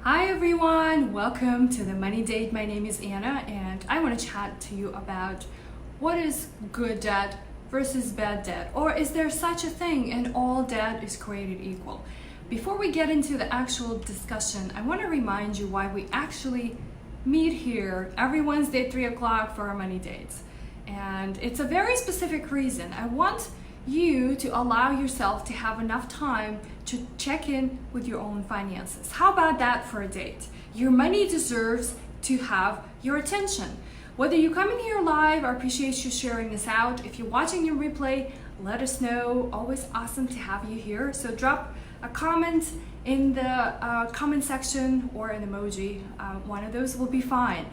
Hi everyone, welcome to the Money Date. My name is Anna and I want to chat to you about what is good debt versus bad debt, or is there such a thing and all debt is created equal? Before we get into the actual discussion, I want to remind you why we actually meet here every Wednesday at 3 o'clock for our Money Dates. And it's a very specific reason. I want you to allow yourself to have enough time to check in with your own finances. How about that for a date? Your money deserves to have your attention. Whether you come in here live, I appreciate you sharing this out. If you're watching your replay, let us know. Always awesome to have you here. So drop a comment in the comment section or an emoji. One of those will be fine.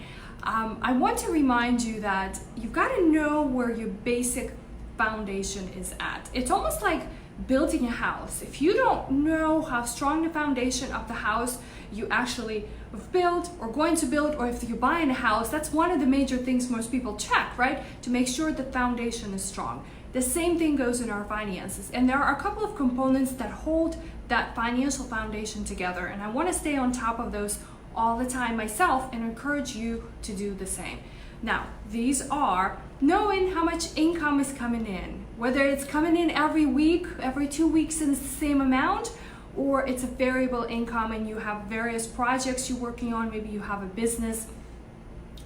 I want to remind you that you've got to know where your basic foundation is at. It's almost like building a house. If you don't know how strong the foundation of the house you actually have built or going to build, or if you're buying a house, that's one of the major things most people check, right? To make sure the foundation is strong. The same thing goes in our finances. And there are a couple of components that hold that financial foundation together. And I want to stay on top of those all the time myself and encourage you to do the same. Now, these are knowing how much income is coming in, whether it's coming in every week, every 2 weeks in the same amount, or it's a variable income and you have various projects you're working on, maybe you have a business,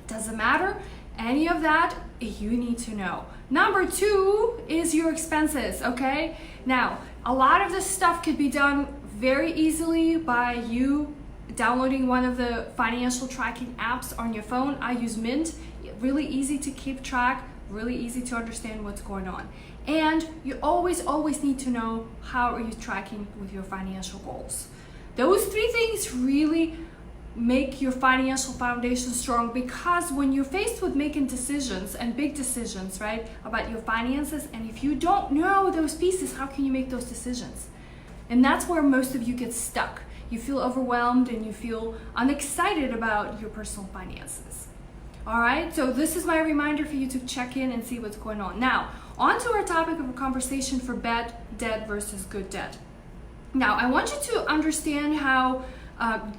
doesn't matter. Any of that, you need to know. Number 2 is your expenses, okay? Now, a lot of this stuff could be done very easily by you downloading one of the financial tracking apps on your phone. I use Mint. Really easy to keep track, really easy to understand what's going on. And you always need to know how are you tracking with your financial goals. Those 3 things really make your financial foundation strong, because when you're faced with making decisions and big decisions, right, about your finances, and if you don't know those pieces, how can you make those decisions? And that's where most of you get stuck. You feel overwhelmed and you feel unexcited about your personal finances. All right, so this is my reminder for you to check in and see what's going on. Now, on to our topic of a conversation for bad debt versus good debt. Now, I want you to understand how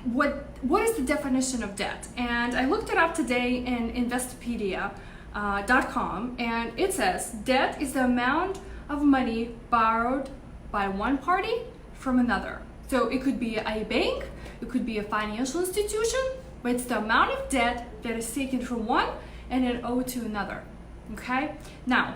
what is the definition of debt? And I looked it up today in Investopedia.com, and it says debt is the amount of money borrowed by one party from another. So it could be a bank, it could be a financial institution, but it's the amount of debt that is taken from one and then owed to another, okay? Now,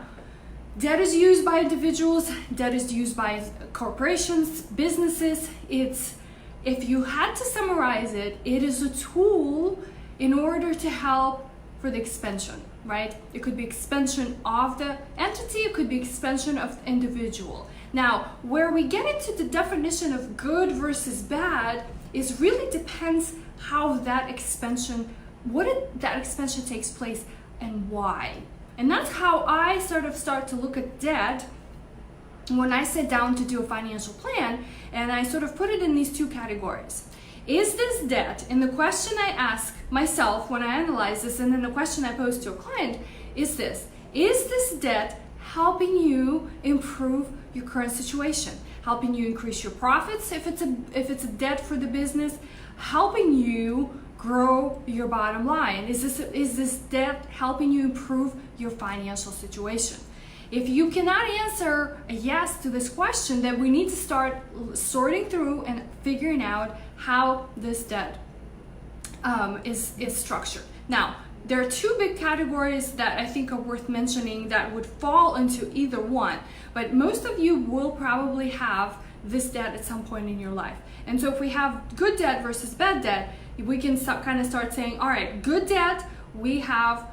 debt is used by individuals, debt is used by corporations, businesses. If you had to summarize it, it is a tool in order to help for the expansion, right? It could be expansion of the entity, it could be expansion of the individual. Now, where we get into the definition of good versus bad is really depends how that expansion takes place and why. And that's how I start to look at debt when I sit down to do a financial plan, and I sort of put it in these 2 categories. Is this debt? And the question I ask myself when I analyze this, and then the question I pose to a client is this: is this debt helping you improve your current situation, helping you increase your profits if it's a debt for the business, helping you grow your bottom line? Is this debt helping you improve your financial situation? If you cannot answer a yes to this question, then we need to start sorting through and figuring out how this debt is structured. Now, there are 2 big categories that I think are worth mentioning that would fall into either one, but most of you will probably have this debt at some point in your life. And so if we have good debt versus bad debt, we can kind of start saying, all right, good debt, we have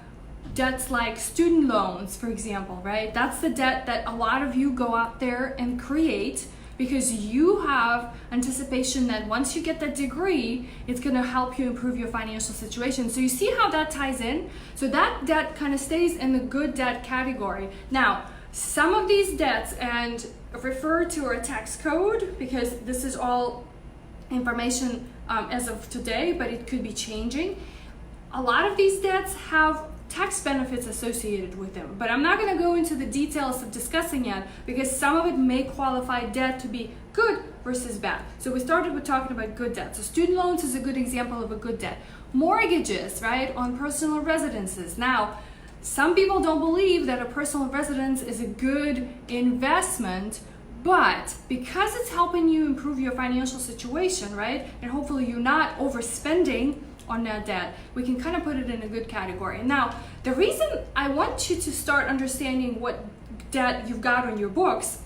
debts like student loans, for example, right? That's the debt that a lot of you go out there and create because you have anticipation that once you get that degree, it's going to help you improve your financial situation. So you see how that ties in? So that debt kind of stays in the good debt category. Now, some of these debts, and refer to our tax code, because this is all information as of today, but it could be changing. A lot of these debts have tax benefits associated with them, but I'm not going to go into the details of discussing it, because some of it may qualify debt to be good versus bad. So we started with talking about good debt. So student loans is a good example of a good debt. Mortgages, right, on personal residences. Now, some people don't believe that a personal residence is a good investment, but because it's helping you improve your financial situation, right, and hopefully you're not overspending on that debt, we can kind of put it in a good category. Now, the reason I want you to start understanding what debt you've got on your books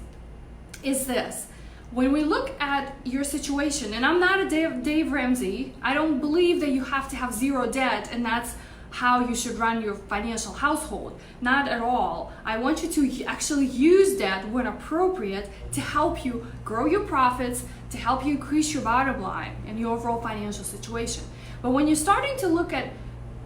is this. When we look at your situation, and I'm not a Dave Ramsey, I don't believe that you have to have zero debt and that's how you should run your financial household. Not at all. I want you to actually use debt when appropriate to help you grow your profits, to help you increase your bottom line and your overall financial situation. But when you're starting to look at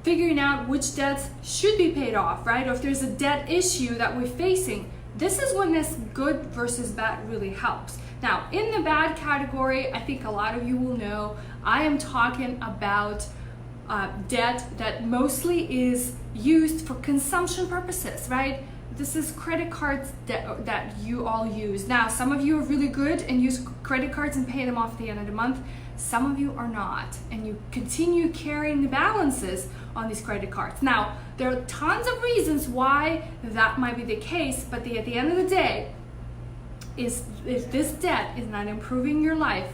figuring out which debts should be paid off, right? Or if there's a debt issue that we're facing, this is when this good versus bad really helps. Now, in the bad category, I think a lot of you will know, I am talking about debt that mostly is used for consumption purposes, right? This is credit cards that you all use. Now, some of you are really good and use credit cards and pay them off at the end of the month. Some of you are not, and you continue carrying the balances on these credit cards. Now, there are tons of reasons why that might be the case, but at the end of the day, if this debt is not improving your life,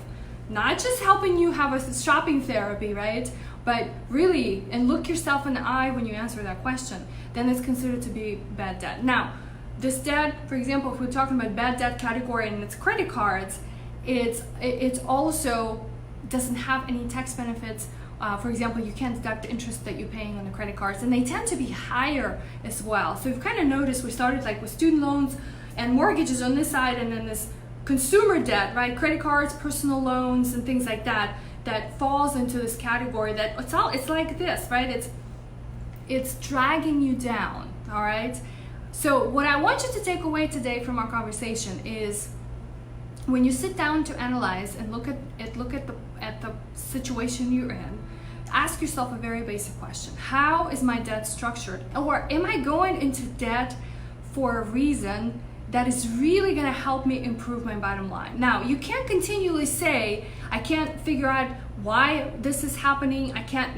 not just helping you have a shopping therapy, right? But really, and look yourself in the eye when you answer that question, then it's considered to be bad debt. Now, this debt, for example, if we're talking about bad debt category and it's credit cards, it's also doesn't have any tax benefits. For example, you can't deduct the interest that you're paying on the credit cards, and they tend to be higher as well. So you've kind of noticed we started like with student loans and mortgages on this side, and then this consumer debt, right? Credit cards, personal loans, and things like that, that falls into this category that it's like this, right? It's dragging you down, all right? So what I want you to take away today from our conversation is when you sit down to analyze and look at the situation you're in, ask yourself a very basic question. How is my debt structured? Or am I going into debt for a reason that is really going to help me improve my bottom line? Now, you can't continually say, I can't figure out why this is happening. I can't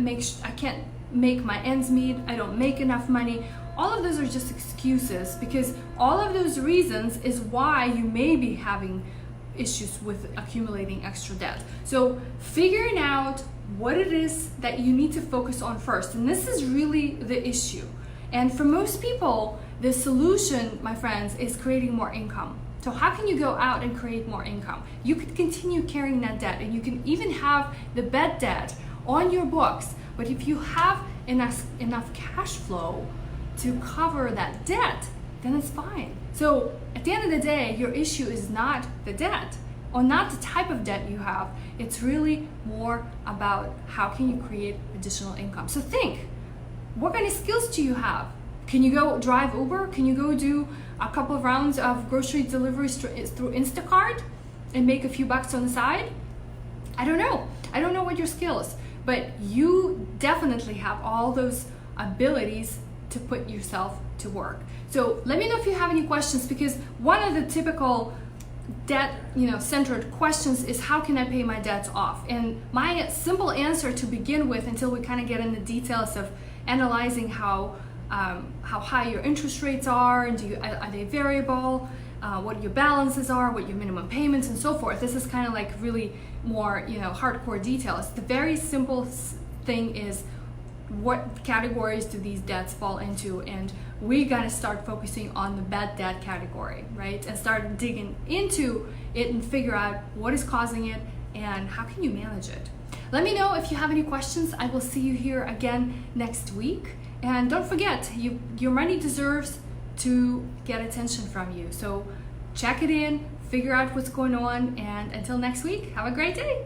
make my ends meet. I don't make enough money. All of those are just excuses, because all of those reasons is why you may be having issues with accumulating extra debt. So figuring out what it is that you need to focus on first, and this is really the issue. And for most people, the solution, my friends, is creating more income. So how can you go out and create more income? You could continue carrying that debt, and you can even have the bad debt on your books. But if you have enough cash flow to cover that debt, then it's fine. So at the end of the day, your issue is not the debt or not the type of debt you have. It's really more about how can you create additional income. So think, what kind of skills do you have? Can you go drive Uber? Can you go do a couple of rounds of grocery deliveries through Instacart and make a few bucks on the side? I don't know. I don't know what your skill is, but you definitely have all those abilities to put yourself to work. So let me know if you have any questions, because one of the typical debt centered questions is, how can I pay my debts off? And my simple answer to begin with, until we kind of get into details of analyzing how high your interest rates are, and are they variable, what your balances are, what your minimum payments, and so forth. This is kind of like really more hardcore details. The very simple thing is, what categories do these debts fall into? And we gotta start focusing on the bad debt category, right? And start digging into it and figure out what is causing it and how can you manage it. Let me know if you have any questions. I will see you here again next week. And don't forget, your money deserves to get attention from you. So check it in, figure out what's going on, and until next week, have a great day.